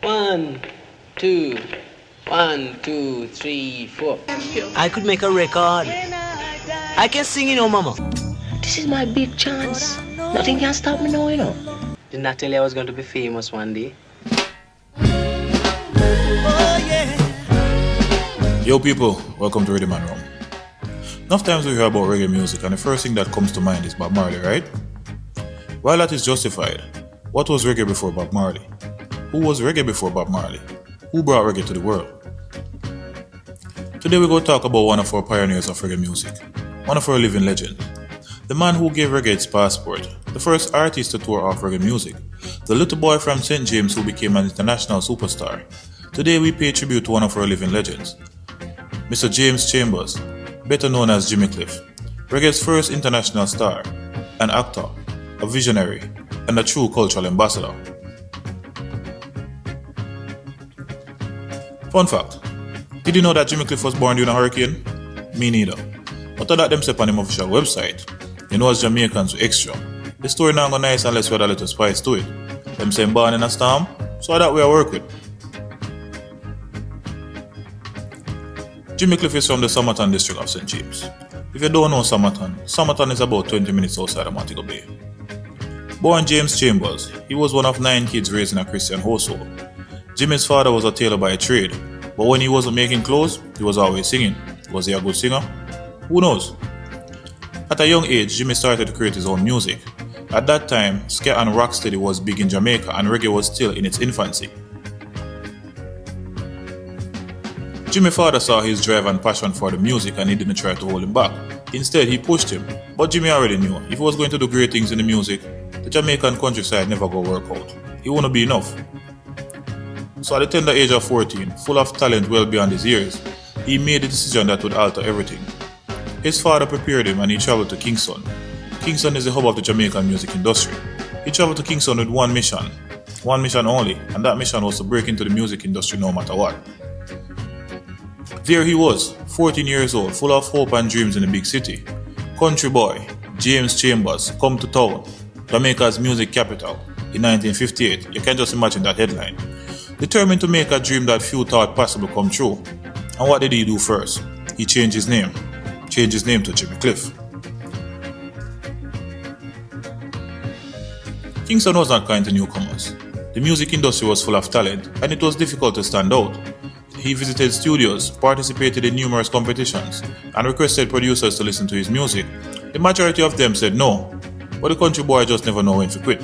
1, 2, 1, 2, 3, 4. I could make a record. I can sing, mama. This is my big chance. Nothing can stop me now. Didn't I tell you I was going to be famous one day? Yo people, welcome to Riddim and Rum. Enough times we hear about reggae music and the first thing that comes to mind is Bob Marley, right? While that is justified, what was reggae before Bob Marley? Who was reggae before Bob Marley? Who brought reggae to the world? Today we're going to talk about one of our pioneers of reggae music, one of our living legends, the man who gave reggae its passport, the first artist to tour off reggae music, the little boy from St. James who became an international superstar. Today we pay tribute to one of our living legends, Mr. James Chambers, better known as Jimmy Cliff, reggae's first international star, an actor, a visionary, and a true cultural ambassador. Fun fact, did you know that Jimmy Cliff was born during a hurricane? Me neither. But that them say on him official website, you know as Jamaicans we extra. The story not go nice unless we add a little spice to it. Them say born in a storm, so that we are work with. Jimmy Cliff is from the Somerton district of St. James. If you don't know Somerton, Somerton is about 20 minutes outside of Montego Bay. Born James Chambers, he was one of 9 kids raised in a Christian household. Jimmy's father was a tailor by trade, but when he wasn't making clothes, he was always singing. Was he a good singer? Who knows? At a young age, Jimmy started to create his own music. At that time, ska and rocksteady was big in Jamaica and reggae was still in its infancy. Jimmy's father saw his drive and passion for the music and he didn't try to hold him back. Instead, he pushed him. But Jimmy already knew, if he was going to do great things in the music, the Jamaican countryside never go work out. He wouldn't be enough. So at the tender age of 14, full of talent well beyond his years, he made a decision that would alter everything. His father prepared him and he traveled to Kingston. Kingston is the hub of the Jamaican music industry. He traveled to Kingston with one mission only, and that mission was to break into the music industry no matter what. There he was, 14 years old, full of hope and dreams in the big city. Country boy, James Chambers, come to town, Jamaica's music capital, in 1958. You can just imagine that headline. Determined to make a dream that few thought possible come true. And what did he do first? He changed his name to Jimmy Cliff. Kingston was not kind to newcomers. The music industry was full of talent, and it was difficult to stand out. He visited studios, participated in numerous competitions, and requested producers to listen to his music. The majority of them said no, but the country boy just never know when to quit.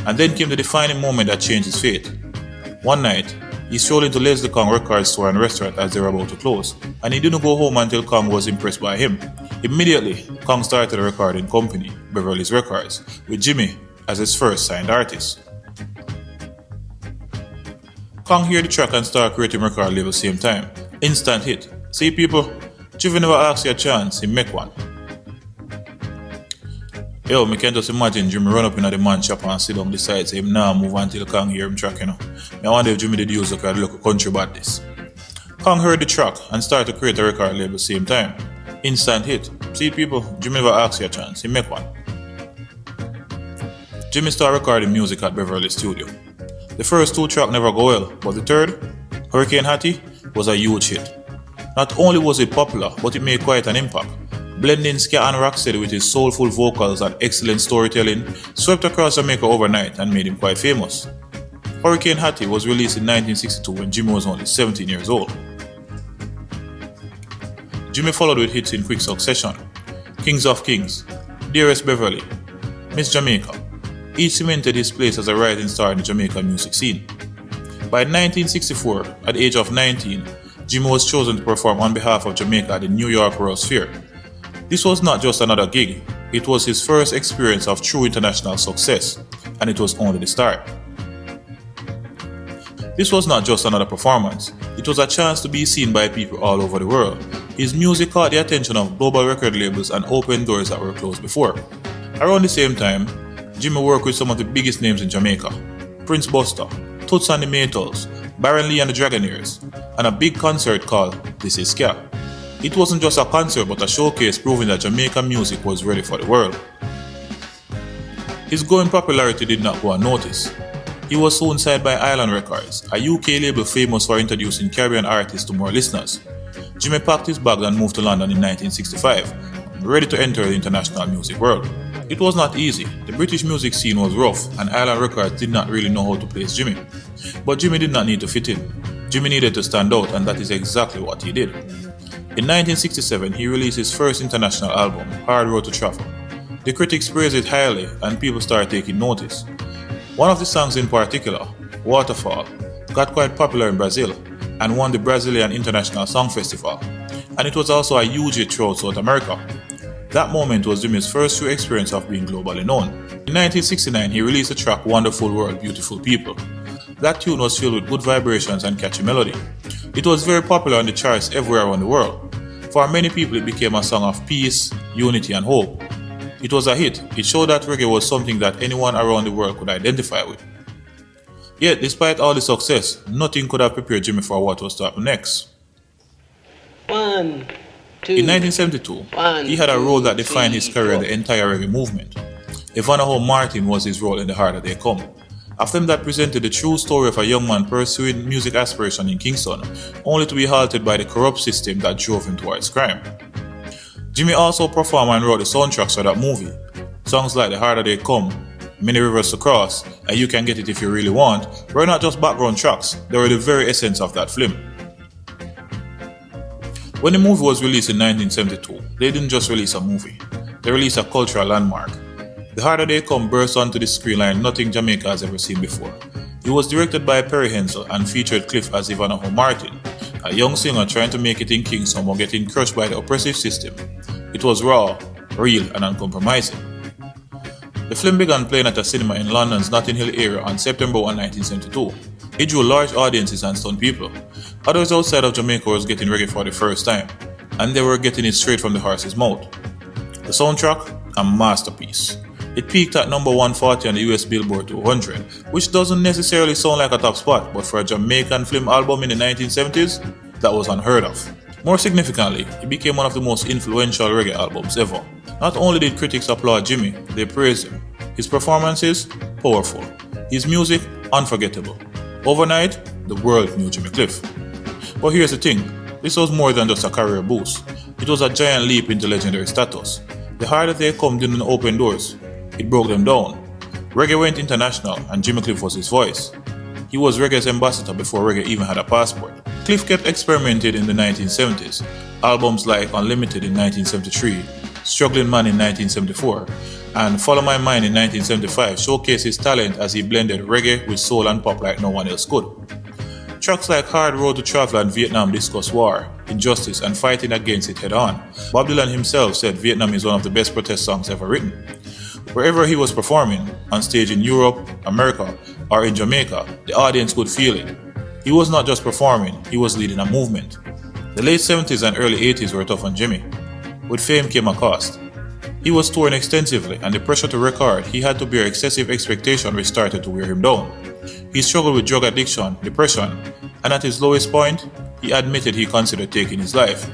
And then came the defining moment that changed his fate. One night, he strolled into Leslie Kong record store and restaurant as they were about to close, and he didn't go home until Kong was impressed by him. Immediately, Kong started a recording company, Beverly's Records, with Jimmy as his first signed artist. Kong heard the track and started creating record label same time. Instant hit. See people, Jimmy never asked you a chance, he make one. Yo, me can just imagine Jimmy run up in the man shop and sit down beside him now move until Kong hear him track, Me wonder if Jimmy did use like a local country badness. Kong heard the track and started to create a record label same time. Instant hit. See people, Jimmy never asked you a chance, he make one. Jimmy started recording music at Beverly Studio. The first 2 tracks never go well, but the third, Hurricane Hattie, was a huge hit. Not only was it popular, but it made quite an impact. Blending ska and rocksteady with his soulful vocals and excellent storytelling, swept across Jamaica overnight and made him quite famous. Hurricane Hattie was released in 1962 when Jimmy was only 17 years old. Jimmy followed with hits in quick succession: Kings of Kings, Dearest Beverly, Miss Jamaica. Each cemented his place as a rising star in the Jamaican music scene. By 1964, at the age of 19, Jimmy was chosen to perform on behalf of Jamaica at the New York World's Fair. This was not just another gig, it was his first experience of true international success, and it was only the start. This was not just another performance, it was a chance to be seen by people all over the world. His music caught the attention of global record labels and opened doors that were closed before. Around the same time, Jimmy worked with some of the biggest names in Jamaica: Prince Buster, Toots and the Maytals, Baron Lee and the Dragonaires, and a big concert called This Is Ska. It wasn't just a concert but a showcase proving that Jamaican music was ready for the world. His growing popularity did not go unnoticed. He was soon signed by Island Records, a UK label famous for introducing Caribbean artists to more listeners. Jimmy packed his bags and moved to London in 1965, ready to enter the international music world. It was not easy. The British music scene was rough, and Island Records did not really know how to place Jimmy. But Jimmy did not need to fit in. Jimmy needed to stand out, and that is exactly what he did. In 1967, he released his first international album, Hard Road to Travel. The critics praised it highly, and people started taking notice. One of the songs in particular, Waterfall, got quite popular in Brazil and won the Brazilian International Song Festival, and it was also a huge hit throughout South America. That moment was Jimmy's first true experience of being globally known. In 1969, he released the track Wonderful World, Beautiful People. That tune was filled with good vibrations and catchy melody. It was very popular on the charts everywhere around the world. For many people, it became a song of peace, unity, and hope. It was a hit. It showed that reggae was something that anyone around the world could identify with. Yet, despite all the success, nothing could have prepared Jimmy for what was to happen next. One, two, in 1972, he had a role that defined his career in the entire reggae movement. Ivanhoe Martin was his role in The Harder They Come, a film that presented the true story of a young man pursuing music aspiration in Kingston, only to be halted by the corrupt system that drove him towards crime. Jimmy also performed and wrote the soundtracks for that movie. Songs like The Harder They Come, Many Rivers to Cross, and You Can Get It If You Really Want were not just background tracks, they were the very essence of that film. When the movie was released in 1972, they didn't just release a movie, they released a cultural landmark. The Harder They Come burst onto the screen like nothing Jamaica has ever seen before. It was directed by Perry Hensel and featured Cliff as Ivanhoe Martin, a young singer trying to make it in Kingston while getting crushed by the oppressive system. It was raw, real, and uncompromising. The film began playing at a cinema in London's Notting Hill area on September 1, 1972. It drew large audiences and stunned people. Others outside of Jamaica was getting reggae for the first time, and they were getting it straight from the horse's mouth. The soundtrack, a masterpiece. It peaked at number 140 on the US Billboard 200, which doesn't necessarily sound like a top spot, but for a Jamaican film album in the 1970s, that was unheard of. More significantly, it became one of the most influential reggae albums ever. Not only did critics applaud Jimmy, they praised him. His performances, powerful. His music, unforgettable. Overnight, the world knew Jimmy Cliff. But here's the thing, this was more than just a career boost. It was a giant leap into legendary status. The Harder They Come didn't open doors, it broke them down. Reggae went international and Jimmy Cliff was his voice. He was reggae's ambassador before reggae even had a passport. Cliff kept experimenting in the 1970s. Albums like Unlimited in 1973, Struggling Man in 1974, and Follow My Mind in 1975 showcased his talent as he blended reggae with soul and pop like no one else could. Tracks like Hard Road to Travel and Vietnam discuss war, injustice, and fighting against it head on. Bob Dylan himself said Vietnam is one of the best protest songs ever written. Wherever he was performing, on stage in Europe, America, or in Jamaica, the audience could feel it. He was not just performing, he was leading a movement. The late 70s and early 80s were tough on Jimmy. With fame came a cost. He was touring extensively, and the pressure to record, he had to bear excessive expectation which started to wear him down. He struggled with drug addiction, depression, and at his lowest point, he admitted he considered taking his life.